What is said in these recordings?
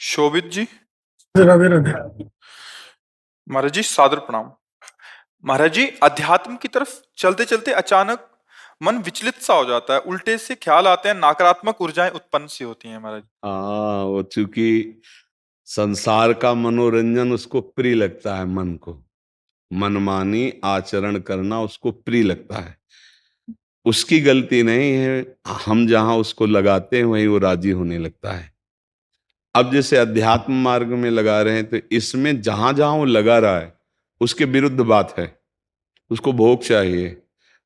शोभित जी। राधे राधे। महाराज जी सादर प्रणाम। महाराज जी, अध्यात्म की तरफ चलते चलते अचानक मन विचलित सा हो जाता है, उल्टे से ख्याल आते हैं, नकारात्मक ऊर्जाएं उत्पन्न सी होती हैं महाराज। हाँ, वो चूंकि संसार का मनोरंजन उसको प्रिय लगता है, मन को मनमानी आचरण करना उसको प्रिय लगता है। उसकी गलती नहीं है, हम जहां उसको लगाते हैं वहीं वो राजी होने लगता है। अब जैसे अध्यात्म मार्ग में लगा रहे हैं तो इसमें जहां जहां वो लगा रहा है उसके विरुद्ध बात है। उसको भोग चाहिए,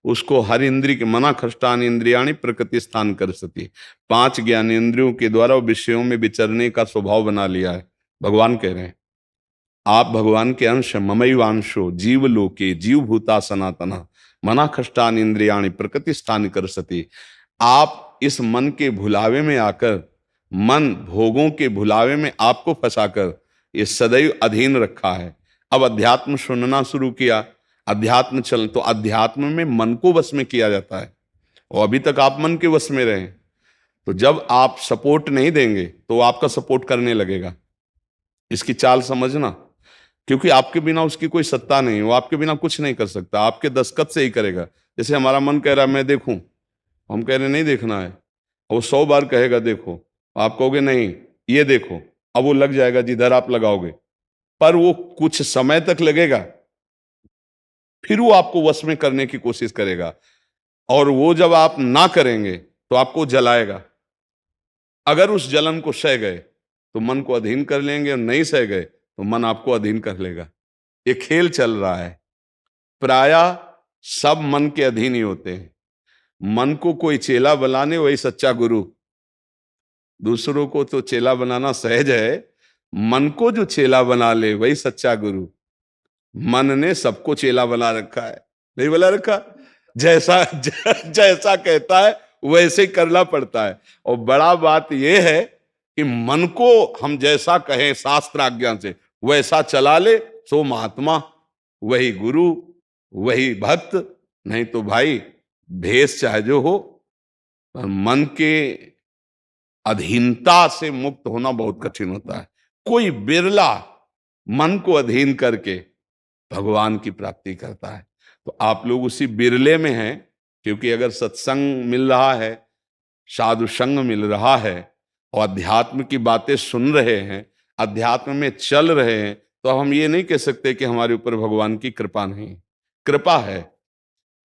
उसको हर इंद्रिय के मना खष्टान इंद्रियाणी प्रकृति स्थान कर सती, 5 ज्ञानेंद्रियों के द्वारा वो विषयों में विचरने का स्वभाव बना लिया है। भगवान कह रहे हैं आप भगवान के अंश, ममैवांशो जीव लोके जीव भूता सनातना मना खष्टान इंद्रियाणी प्रकृति स्थान कर सती। आप इस मन के भुलावे में आकर, मन भोगों के भुलावे में आपको फंसाकर ये सदैव अधीन रखा है। अब अध्यात्म सुनना शुरू किया, अध्यात्म चल तो अध्यात्म में मन को वश में किया जाता है और अभी तक आप मन के वश में रहे। तो जब आप सपोर्ट नहीं देंगे तो वो आपका सपोर्ट करने लगेगा। इसकी चाल समझना, क्योंकि आपके बिना उसकी कोई सत्ता नहीं, वो आपके बिना कुछ नहीं कर सकता, आपके दस्तखत से ही करेगा। जैसे हमारा मन कह रहा है मैं देखूं, हम कह रहे नहीं देखना है, और वो 100 बार कहेगा देखो, आप कहोगे नहीं ये देखो, अब वो लग जाएगा जिधर आप लगाओगे, पर वो कुछ समय तक लगेगा, फिर वो आपको वश में करने की कोशिश करेगा। और वो जब आप ना करेंगे तो आपको जलाएगा। अगर उस जलन को सह गए तो मन को अधीन कर लेंगे, और नहीं सह गए तो मन आपको अधीन कर लेगा। ये खेल चल रहा है। प्रायः सब मन के अधीन ही होते हैं। मन को कोई चेला बनाने वही सच्चा गुरु। दूसरों को तो चेला बनाना सहज है, मन को जो चेला बना ले वही सच्चा गुरु। मन ने सबको चेला बना रखा है, नहीं बना रखा? जैसा कहता है वैसे ही करना पड़ता है। और बड़ा बात यह है कि मन को हम जैसा कहें शास्त्र आज्ञा से वैसा चला ले, सो महात्मा, वही गुरु, वही भक्त। नहीं तो भाई भेष चाहे जो हो, पर मन के अधीनता से मुक्त होना बहुत कठिन होता है। कोई बिरला मन को अधीन करके भगवान की प्राप्ति करता है। तो आप लोग उसी बिरले में हैं, क्योंकि अगर सत्संग मिल रहा है, साधु संग मिल रहा है और अध्यात्म की बातें सुन रहे हैं, अध्यात्म में चल रहे हैं, तो हम ये नहीं कह सकते कि हमारे ऊपर भगवान की कृपा नहीं। कृपा है,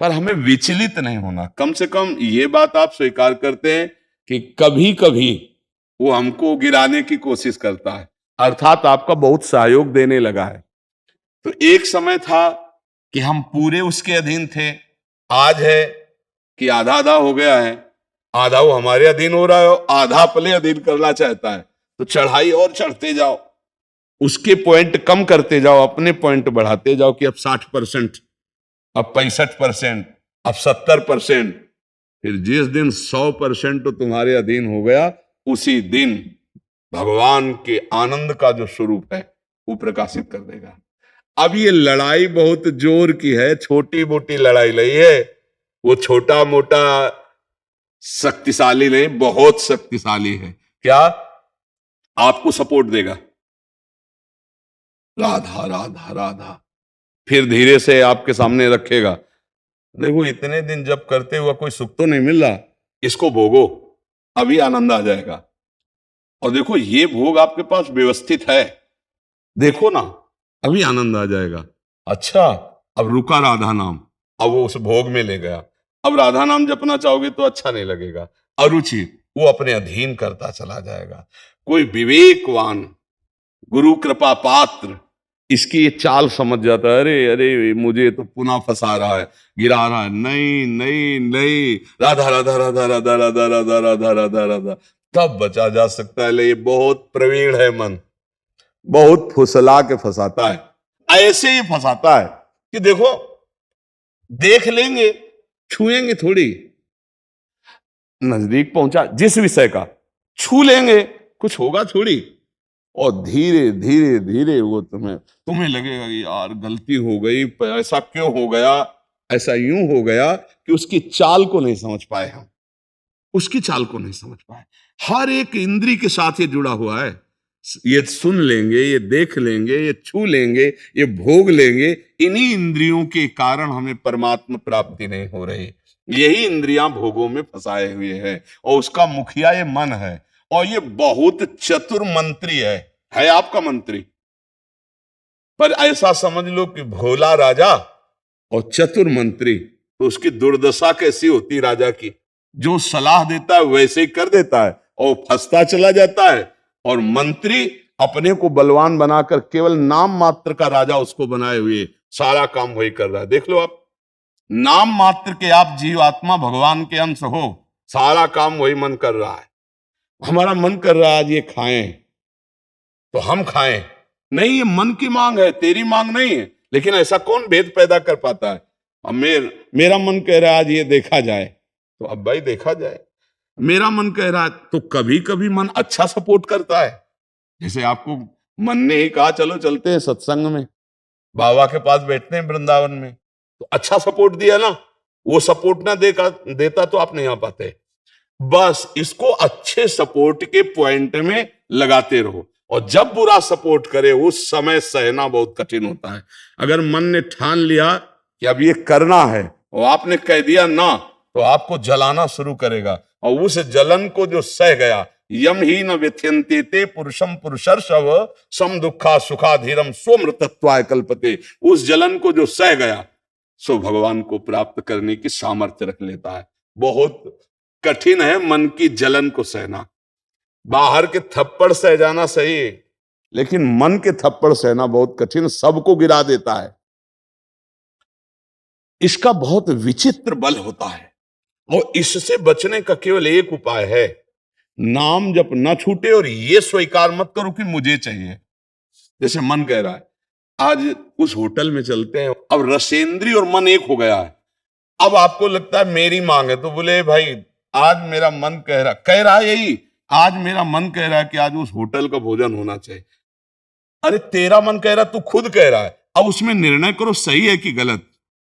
पर हमें विचलित नहीं होना। कम से कम ये बात आप स्वीकार करते हैं कि कभी कभी वो हमको गिराने की कोशिश करता है, अर्थात आपका बहुत सहयोग देने लगा है। तो एक समय था कि हम पूरे उसके अधीन थे, आज है कि आधा आधा हो गया है। आधा वो हमारे अधीन हो रहा है, आधा अपने अधीन करना चाहता है। तो चढ़ाई और चढ़ते जाओ, उसके पॉइंट कम करते जाओ, अपने पॉइंट बढ़ाते जाओ कि अब 60%, अब 65%, अब 70%। फिर जिस दिन 100% तो तुम्हारे अधीन हो गया, उसी दिन भगवान के आनंद का जो स्वरूप है वो प्रकाशित कर देगा। अब ये लड़ाई बहुत जोर की है, छोटी मोटी लड़ाई नहीं है। वो छोटा मोटा शक्तिशाली नहीं, बहुत शक्तिशाली है। क्या? आपको सपोर्ट देगा, राधा राधा राधा, फिर धीरे से आपके सामने रखेगा। देखो इतने दिन जब करते हुआ कोई सुख तो नहीं मिल रहा, इसको भोगो, अभी आनंद आ जाएगा। और देखो ये भोग आपके पास व्यवस्थित है, देखो ना, अभी आनंद आ जाएगा। अच्छा, अब रुका राधा नाम, अब वो उस भोग में ले गया। अब राधा नाम जपना चाहोगे तो अच्छा नहीं लगेगा, अरुचि, वो अपने अधीन करता चला जाएगा। कोई विवेकवान गुरु कृपा पात्र इसकी ये चाल समझ जाता है, अरे अरे मुझे तो पुनः फंसा रहा है, गिरा रहा है। नहीं नहीं नहीं, राधा राधा राधा राधा राधा राधा राधा राधा राधा, तब बचा जा सकता है। ले, ये बहुत प्रवीण है मन, बहुत फुसला के फंसाता है। ऐसे ही फंसाता है कि देखो देख लेंगे, छुएंगे थोड़ी, नजदीक पहुंचा जिस विषय का, छू लेंगे, कुछ होगा थोड़ी। और धीरे धीरे धीरे वो तुम्हें लगेगा कि यार गलती हो गई, ऐसा क्यों हो गया, ऐसा यूं हो गया कि उसकी चाल को नहीं समझ पाए हम, उसकी चाल को नहीं समझ पाए। हर एक इंद्री के साथ ये जुड़ा हुआ है। ये सुन लेंगे, ये देख लेंगे, ये छू लेंगे, ये भोग लेंगे, इन्हीं इंद्रियों के कारण हमें परमात्मा प्राप्ति नहीं हो रही। यही इंद्रियां भोगों में फंसाए हुए हैं और उसका मुखिया ये मन है और ये बहुत चतुर मंत्री है आपका मंत्री। पर ऐसा समझ लो कि भोला राजा और चतुर मंत्री, तो उसकी दुर्दशा कैसी होती राजा की। जो सलाह देता है वैसे ही कर देता है और फंसता चला जाता है, और मंत्री अपने को बलवान बनाकर केवल नाम मात्र का राजा उसको बनाए हुए सारा काम वही कर रहा है। देख लो आप, नाम मात्र के आप जीवात्मा भगवान के अंश हो, सारा काम वही मन कर रहा है। हमारा मन कर रहा है आज ये खाएं तो हम खाएं, नहीं, ये मन की मांग है, तेरी मांग नहीं है। लेकिन ऐसा कौन भेद पैदा कर पाता है। अब मेरा मन कह रहा है आज ये देखा जाए, तो अब भाई देखा जाए। मेरा मन कह रहा है, तो कभी कभी मन अच्छा सपोर्ट करता है। जैसे आपको मन ने ही कहा चलो चलते हैं सत्संग में, बाबा के पास बैठते हैं वृंदावन में, तो अच्छा सपोर्ट दिया ना। वो सपोर्ट ना देता तो आप नहीं आ पाते। बस इसको अच्छे सपोर्ट के पॉइंट में लगाते रहो, और जब बुरा सपोर्ट करे उस समय सहना बहुत कठिन होता है। अगर मन ने ठान लिया कि अब ये करना है और आपने कह दिया ना, तो आपको जलाना शुरू करेगा, और उस जलन को जो सह गया, यम ही न व्यथ्यन्ते ते पुरुषम पुरुषर्षव सम दुखा सुखाधीरम स्वमृतत्वाय कल्पते, उस जलन को जो सह गया सो भगवान को प्राप्त करने की सामर्थ्य रख लेता है। बहुत कठिन है मन की जलन को सहना। बाहर के थप्पड़ सह जाना सही है, लेकिन मन के थप्पड़ सहना बहुत कठिन, सबको गिरा देता है। इसका बहुत विचित्र बल होता है, और इससे बचने का केवल एक उपाय है, नाम जप न छूटे और ये स्वीकार मत करो कि मुझे चाहिए। जैसे मन कह रहा है आज उस होटल में चलते हैं, अब रसेंद्री और मन एक हो गया है। अब आपको लगता है मेरी मांग है, तो बोले भाई आज मेरा मन कह रहा है यही, आज मेरा मन कह रहा है कि आज उस होटल का भोजन होना चाहिए। अरे तेरा मन कह रहा, तू खुद कह रहा है, अब उसमें निर्णय करो सही है कि गलत।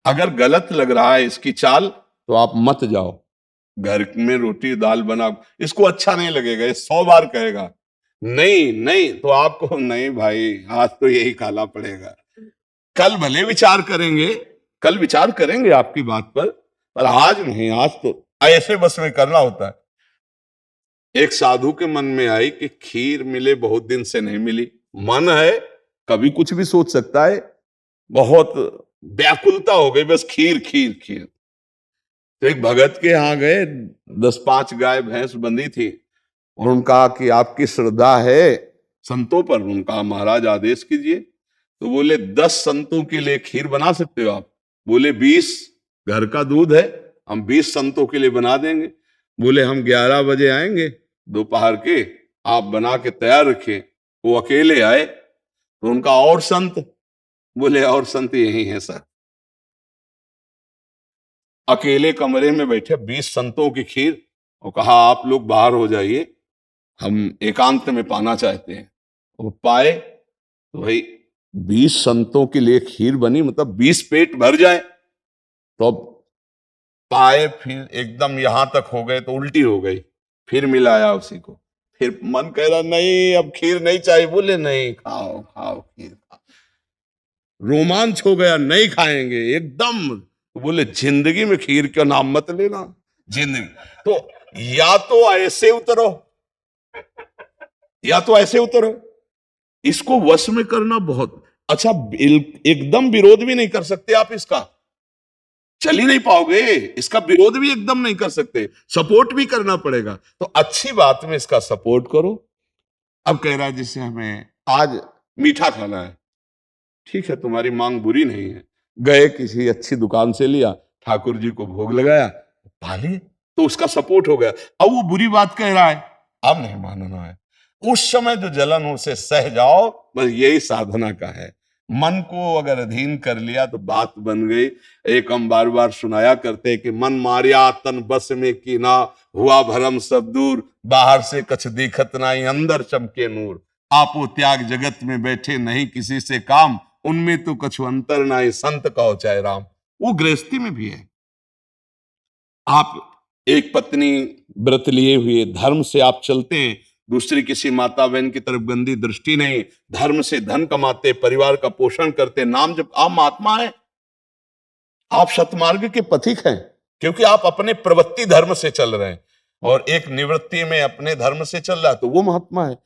अगर गलत लग रहा है इसकी चाल, तो आप मत जाओ। घर में रोटी दाल बना, इसको अच्छा नहीं लगेगा, ये 100 बार कहेगा नहीं नहीं, तो आपको नहीं भाई आज तो यही खाना पड़ेगा। कल भले विचार करेंगे, कल विचार करेंगे आपकी बात पर आज नहीं, आज तो ऐसे बस में करना होता है। एक साधु के मन में आई कि खीर मिले, बहुत दिन से नहीं मिली, मन है कभी कुछ भी सोच सकता है, बहुत व्याकुलता हो गई, बस खीर खीर खीर। तो एक भगत के यहाँ गए, 10-5 गाय भैंस बंधी थी, और उनका कि आपकी श्रद्धा है संतों पर। उनका महाराज आदेश कीजिए। तो बोले 10 संतों के लिए खीर बना सकते हो आप? बोले 20, घर का दूध है, हम 20 संतों के लिए बना देंगे। बोले हम 11 बजे आएंगे दोपहर के, आप बना के तैयार रखिए। वो अकेले आए, तो उनका और संत, बोले और संत यही है सर। अकेले कमरे में बैठे 20 संतों की खीर, और कहा आप लोग बाहर हो जाइए, हम एकांत में पाना चाहते हैं। वो पाए, तो भाई 20 संतों के लिए खीर बनी, मतलब 20 पेट भर जाए। तो अब पाए, फिर एकदम यहां तक हो गए तो उल्टी हो गई, फिर मिलाया उसी को, फिर मन कह रहा नहीं अब खीर नहीं चाहिए। बोले नहीं, खाओ खाओ खीर खाओ। रोमांच हो गया, नहीं खाएंगे एकदम। तो बोले जिंदगी में खीर का नाम मत लेना, जिंदगी। तो या तो ऐसे उतरो, या तो ऐसे उतरो। इसको वश में करना बहुत अच्छा, एकदम विरोध भी नहीं कर सकते आप इसका, चल ही नहीं पाओगे। इसका विरोध भी एकदम नहीं कर सकते, सपोर्ट भी करना पड़ेगा। तो अच्छी बात में इसका सपोर्ट करो। अब कह रहा है जिससे हमें आज मीठा खाना है, ठीक है तुम्हारी मांग बुरी नहीं है। गए किसी अच्छी दुकान से लिया, ठाकुर जी को भोग लगाया, पा लिए, तो उसका सपोर्ट हो गया। अब वो बुरी बात कह रहा है, अब नहीं मानना है। उस समय जो जलन हो उसे सह जाओ, बस यही साधना का है। मन को अगर अधीन कर लिया तो बात बन गई। एक हम बार बार सुनाया करते कि मन मारिया तन बस में की ना, हुआ भरम सब दूर, बाहर से कछ दिखत नाई, अंदर चमके नूर। आपो त्याग जगत में बैठे नहीं किसी से काम, उनमें तो कछु अंतर नाई, संत कहो चाहे राम। वो गृहस्थी में भी है। आप एक पत्नी व्रत लिए हुए धर्म से आप चलते हैं, दूसरी किसी माता बहन की तरफ गंदी दृष्टि नहीं, धर्म से धन कमाते, परिवार का पोषण करते, नाम जब आप महात्मा हैं, आप सतमार्ग के पथिक हैं, क्योंकि आप अपने प्रवृत्ति धर्म से चल रहे हैं और एक निवृत्ति में अपने धर्म से चल रहा है, तो वो महात्मा है।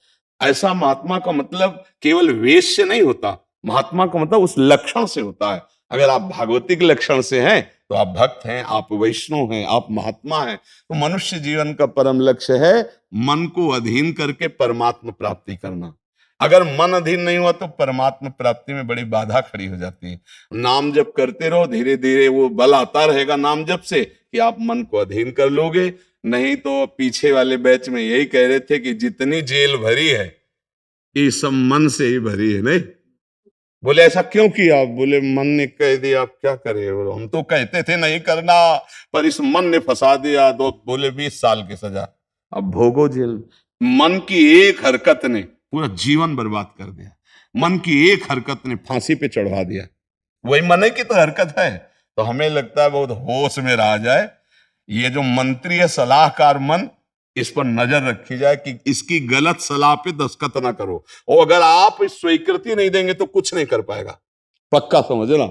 ऐसा महात्मा का मतलब केवल वेश से नहीं होता, महात्मा का मतलब उस लक्षण से होता है। अगर आप भागवतिक लक्षण से हैं तो आप भक्त हैं, आप वैष्णव हैं, आप महात्मा हैं। तो मनुष्य जीवन का परम लक्ष्य है मन को अधीन करके परमात्मा प्राप्ति करना। अगर मन अधीन नहीं हुआ तो परमात्मा प्राप्ति में बड़ी बाधा खड़ी हो जाती है। नाम जप करते रहो, धीरे धीरे वो बल आता रहेगा नाम जप से कि आप मन को अधीन कर लोगे। नहीं तो पीछे वाले बैच में यही कह रहे थे कि जितनी जेल भरी है ये सब मन से ही भरी है। नहीं बोले ऐसा क्यों किया? बोले मन ने कह दिया, आप क्या करें, हम तो कहते थे नहीं करना, पर इस मन ने फंसा दिया। तो बोले 20 साल की सजा, अब भोगो जेल। मन की एक हरकत ने पूरा जीवन बर्बाद कर दिया, मन की एक हरकत ने फांसी पे चढ़वा दिया। वही मन की तो हरकत है। तो हमें लगता है बहुत होश में रहा जाए, ये जो मंत्री है सलाहकार मन, इस पर नजर रखी जाए कि इसकी गलत सलाह पे दस्तखत ना करो। और अगर आप इस स्वीकृति नहीं देंगे तो कुछ नहीं कर पाएगा, पक्का समझना।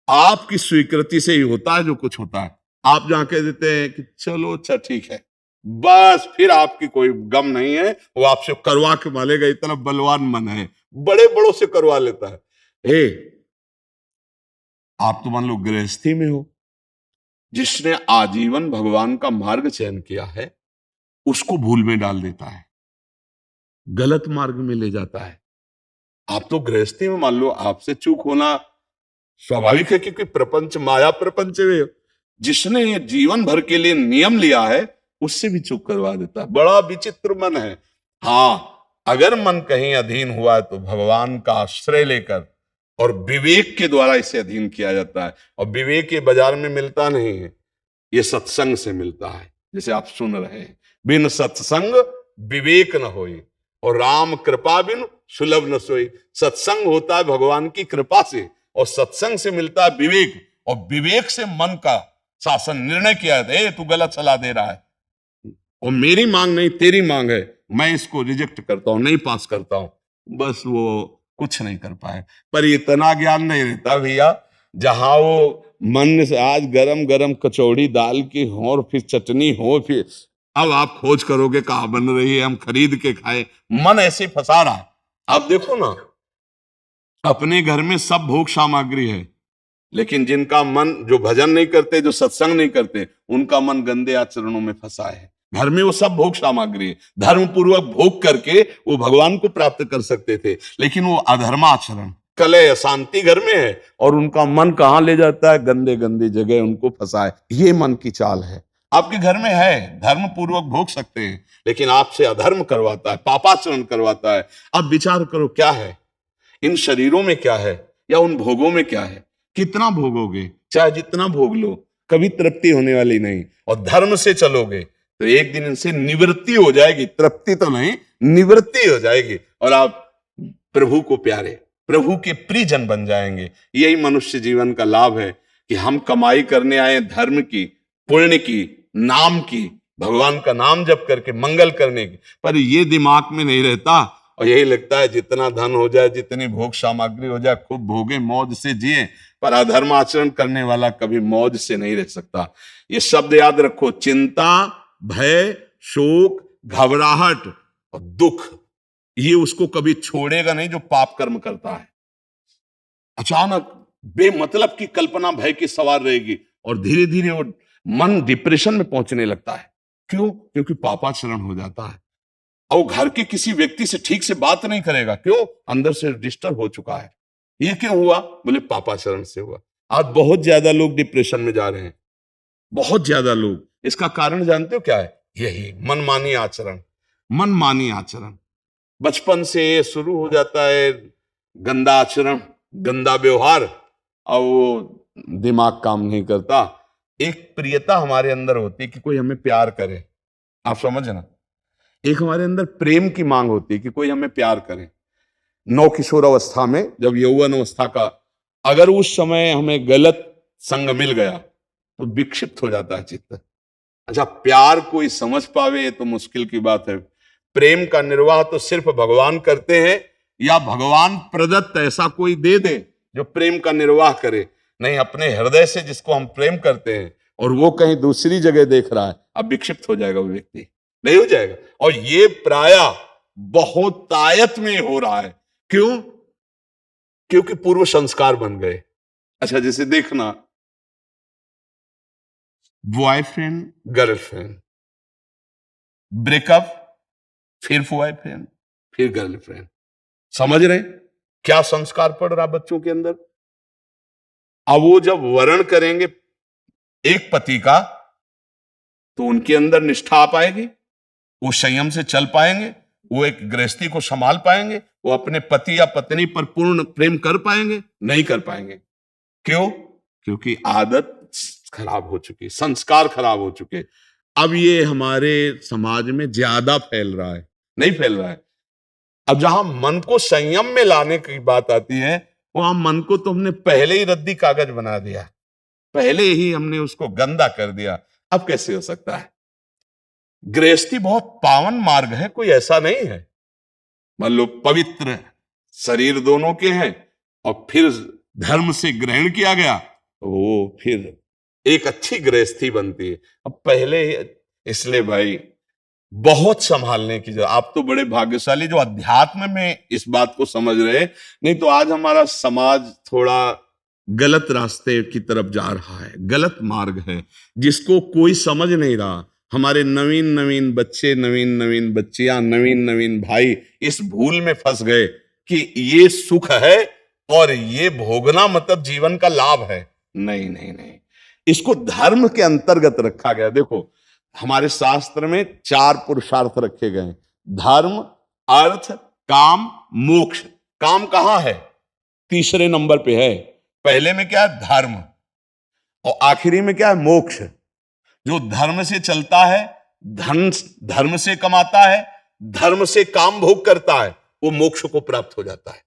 आपकी स्वीकृति से ही होता है जो कुछ होता है। आप जहां कह देते हैं कि चलो अच्छा ठीक है, बस फिर आपकी कोई गम नहीं है, वो आपसे करवा के मालेगा। इतना बलवान मन है, बड़े बड़ों से करवा लेता है। हे, आप तो मान लो गृहस्थी में हो, जिसने आजीवन भगवान का मार्ग चयन किया है उसको भूल में डाल देता है, गलत मार्ग में ले जाता है। आप तो गृहस्थी में मान लो आपसे चूक होना स्वाभाविक है, क्योंकि प्रपंच माया प्रपंच में जिसने जीवन भर के लिए नियम लिया है उससे भी चूक करवा देता है। बड़ा विचित्र मन है। हाँ, अगर मन कहीं अधीन हुआ है तो भगवान का आश्रय लेकर और विवेक के द्वारा इसे अधीन किया जाता है। और विवेक ये बाजार में मिलता नहीं है, ये सत्संग से मिलता है। जैसे आप सुन रहे हैं, बिन सत्संग विवेक न होई और राम कृपा बिन सुलभ न सोई। सत्संग होता है भगवान की कृपा से, और सत्संग से मिलता है विवेक, और विवेक से मन का शासन निर्णय किया जाता है, तू गलत सलाह दे रहा है और मेरी मांग नहीं तेरी मांग है, मैं इसको रिजेक्ट करता हूं, नहीं पास करता हूं। बस वो कुछ नहीं कर पाए। पर इतना ज्ञान नहीं रहता भैया, जहां वो मन से आज गरम गरम कचौड़ी दाल की हो और फिर चटनी हो, फिर अब आप खोज करोगे कहां बन रही है, हम खरीद के खाए। मन ऐसे फंसा रहा है। आप देखो ना, अपने घर में सब भोग सामग्री है, लेकिन जिनका मन, जो भजन नहीं करते, जो सत्संग नहीं करते, उनका मन गंदे आचरणों में फंसा है। घर में वो सब भोग सामग्री है, धर्म पूर्वक भोग करके वो भगवान को प्राप्त कर सकते थे, लेकिन वो अधर्माचरण, कलह, अशांति घर में है, और उनका मन कहां ले जाता है? गंदे गंदे जगह उनको फंसाए। ये मन की चाल है। आपके घर में है, धर्म पूर्वक भोग सकते हैं, लेकिन आपसे अधर्म करवाता है, पापाचरण करवाता है। अब विचार करो क्या है इन शरीरों में, क्या है, या उन भोगों में क्या है? कितना भोगोगे? चाहे जितना भोग लो, कभी तृप्ति होने वाली नहीं। और धर्म से चलोगे तो एक दिन इनसे निवृत्ति हो जाएगी, तृप्ति तो नहीं, निवृत्ति हो जाएगी, और आप प्रभु को प्यारे, प्रभु के प्रियजन बन जाएंगे। यही मनुष्य जीवन का लाभ है कि हम कमाई करने आए धर्म की, पुण्य की, नाम की, भगवान का नाम जप करके मंगल करने की, पर ये दिमाग में नहीं रहता। और यही लगता है जितना धन हो जाए, जितनी भोग सामग्री हो जाए, खूब भोगे, मौज से जिए। पर अधर्म आचरण करने वाला कभी मौज से नहीं रह सकता। ये शब्द याद रखो, चिंता, भय, शोक, घबराहट और दुख, ये उसको कभी छोड़ेगा नहीं जो पाप कर्म करता है। अचानक बेमतलब की कल्पना भय की सवार रहेगी और धीरे धीरे वो मन डिप्रेशन में पहुंचने लगता है। क्यों? क्योंकि पापाचरण हो जाता है। और घर के किसी व्यक्ति से ठीक से बात नहीं करेगा। क्यों? अंदर से डिस्टर्ब हो चुका है। ये क्यों हुआ? बोले पापाचरण से हुआ। आज बहुत ज्यादा लोग डिप्रेशन में जा रहे हैं, बहुत ज्यादा लोग। इसका कारण जानते हो क्या है? यही मनमानी आचरण। मनमानी आचरण बचपन से शुरू हो जाता है, गंदा आचरण, गंदा व्यवहार, और वो दिमाग काम नहीं करता। एक प्रियता हमारे अंदर होती है कि कोई हमें प्यार करे, आप समझ ना। एक हमारे अंदर प्रेम की मांग होती है कि कोई हमें प्यार करे। नौ किशोर अवस्था में, जब यौवन अवस्था का, अगर उस समय हमें गलत संग मिल गया तो विक्षिप्त हो जाता है चित्त। अच्छा, प्यार कोई समझ पावे ये तो मुश्किल की बात है। प्रेम का निर्वाह तो सिर्फ भगवान करते हैं, या भगवान प्रदत्त ऐसा कोई दे दे जो प्रेम का निर्वाह करे। नहीं, अपने हृदय से जिसको हम प्रेम करते हैं और वो कहीं दूसरी जगह देख रहा है, अब विक्षिप्त हो जाएगा वो व्यक्ति, नहीं हो जाएगा। और ये प्रायः बहुतायत में हो रहा है। क्यों? क्योंकि पूर्व संस्कार बन गए। अच्छा, जैसे देखना, बॉयफ्रेंड गर्लफ्रेंड, ब्रेकअप, फिर बॉयफ्रेंड, फिर गर्लफ्रेंड। समझ रहे हैं क्या संस्कार पड़ रहा बच्चों के अंदर? अब वो जब वर्ण करेंगे एक पति का, तो उनके अंदर निष्ठा आ पाएगी, वो संयम से चल पाएंगे, वो एक गृहस्थी को संभाल पाएंगे, वो अपने पति या पत्नी पर पूर्ण प्रेम कर पाएंगे? नहीं कर पाएंगे। क्यों? क्योंकि आदत खराब हो चुकी, संस्कार खराब हो चुके। अब ये हमारे समाज में ज्यादा फैल रहा है, नहीं फैल रहा है। अब जहां मन को संयम में लाने की बात आती है, वहां मन को तो हमने पहले ही रद्दी कागज बना दिया, पहले ही हमने उसको गंदा कर दिया। अब कैसे हो सकता है? गृहस्थी बहुत पावन मार्ग है, कोई ऐसा नहीं है। मान लो पवित्र शरीर दोनों के हैं और फिर धर्म से ग्रहण किया गया, तो वो फिर एक अच्छी गृहस्थी बनती है। अब पहले, इसलिए भाई बहुत संभालने की जरूरत। आप तो बड़े भाग्यशाली जो अध्यात्म में इस बात को समझ रहे, नहीं तो आज हमारा समाज थोड़ा गलत रास्ते की तरफ जा रहा है, गलत मार्ग है जिसको कोई समझ नहीं रहा। हमारे नवीन नवीन बच्चे, नवीन नवीन बच्चियां, नवीन नवीन भाई इस भूल में फंस गए कि ये सुख है और ये भोगना मतलब जीवन का लाभ है। नहीं नहीं नहीं, इसको धर्म के अंतर्गत रखा गया। देखो, हमारे शास्त्र में 4 पुरुषार्थ रखे गए, धर्म, अर्थ, काम, मोक्ष। काम कहां है? तीसरे नंबर पे है। पहले में क्या है? धर्म, और आखिरी में क्या है? मोक्ष। जो धर्म से चलता है, धन धर्म से कमाता है, धर्म से काम भोग करता है, वो मोक्ष को प्राप्त हो जाता है।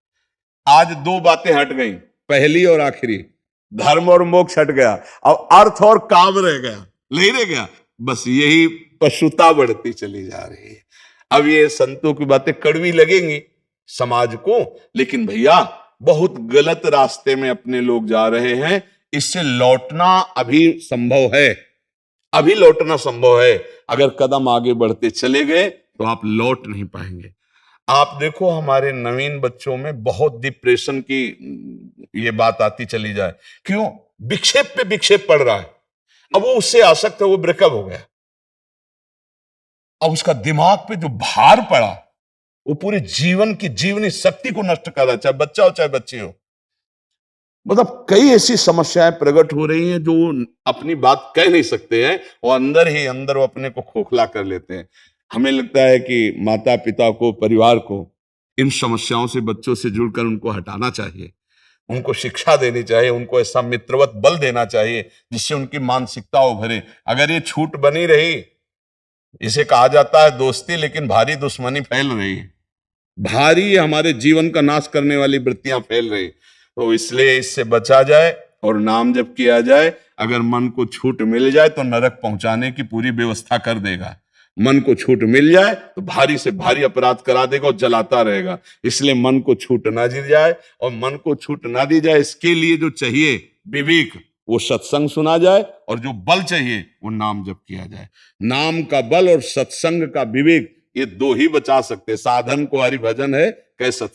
आज 2 बातें हट गई, पहली और आखिरी, धर्म और मोक्ष हट गया, अब अर्थ और काम रह गया, नहीं रह गया। बस यही पशुता बढ़ती चली जा रही है। अब ये संतों की बातें कड़वी लगेंगी समाज को, लेकिन भैया बहुत गलत रास्ते में अपने लोग जा रहे हैं। इससे लौटना अभी संभव है, अभी लौटना संभव है। अगर कदम आगे बढ़ते चले गए तो आप लौट नहीं पाएंगे। आप देखो, हमारे नवीन बच्चों में बहुत डिप्रेशन की ये बात आती चली जाए। क्यों? विक्षेप पे विक्षेप पड़ रहा है। अब वो उससे आसक्त है, वो ब्रेकअप हो गया, अब उसका दिमाग पे जो भार पड़ा वो पूरे जीवन की जीवनी शक्ति को नष्ट कर रहा है, चाहे बच्चा हो चाहे बच्ची हो। मतलब कई ऐसी समस्याएं प्रकट हो रही हैं जो अपनी बात कह नहीं सकते हैं और अंदर ही अंदर वो अपने को खोखला कर लेते हैं। हमें लगता है कि माता पिता को, परिवार को इन समस्याओं से, बच्चों से जुड़कर उनको हटाना चाहिए, उनको शिक्षा देनी चाहिए, उनको ऐसा मित्रवत बल देना चाहिए जिससे उनकी मानसिकता उभरे। अगर ये छूट बनी रही, इसे कहा जाता है दोस्ती, लेकिन भारी दुश्मनी फैल रही है, भारी हमारे जीवन का नाश करने वाली वृत्तियां फैल रही। तो इसलिए इससे बचा जाए और नाम जप किया जाए। अगर मन को छूट मिल जाए तो नरक पहुंचाने की पूरी व्यवस्था कर देगा। मन को छूट मिल जाए तो भारी से भारी अपराध करा देगा और जलाता रहेगा। इसलिए मन को छूट ना दी जाए, और मन को छूट ना दी जाए इसके लिए जो चाहिए विवेक, वो सत्संग सुना जाए, और जो बल चाहिए वो नाम जप किया जाए। नाम का बल और सत्संग का विवेक, ये 2 ही बचा सकते। साधन को हरि भजन है, कैसे